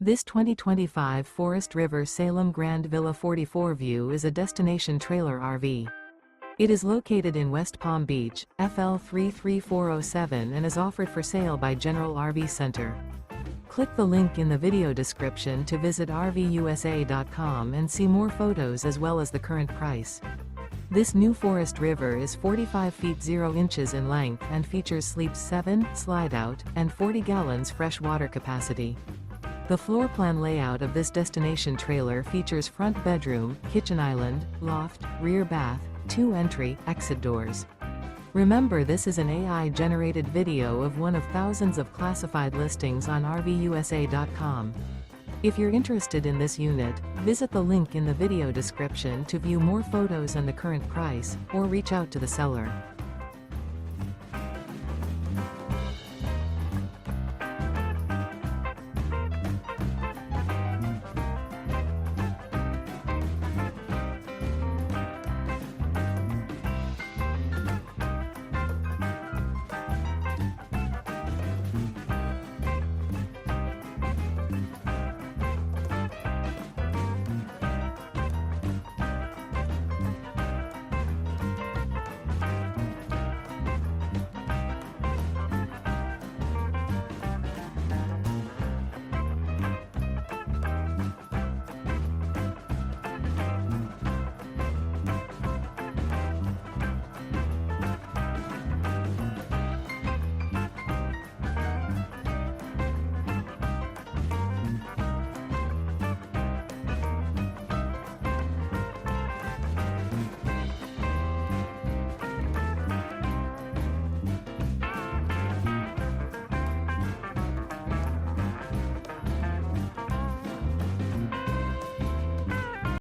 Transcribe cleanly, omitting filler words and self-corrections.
This 2025 Forest River Salem Grand Villa 44 View is a destination trailer RV. It is located in West Palm Beach, FL 33407 and is offered for sale by General RV Center. Click the link in the video description to visit RVUSA.com and see more photos as well as the current price. This new Forest River is 45 feet 0 inches in length and features sleeps 7, Slideout, and 40 gallons fresh water capacity. The floor plan layout of this destination trailer features front bedroom, kitchen island, loft, rear bath, 2 entry, exit doors. Remember, this is an AI-generated video of one of thousands of classified listings on RVUSA.com. If you're interested in this unit, visit the link in the video description to view more photos and the current price, or reach out to the seller.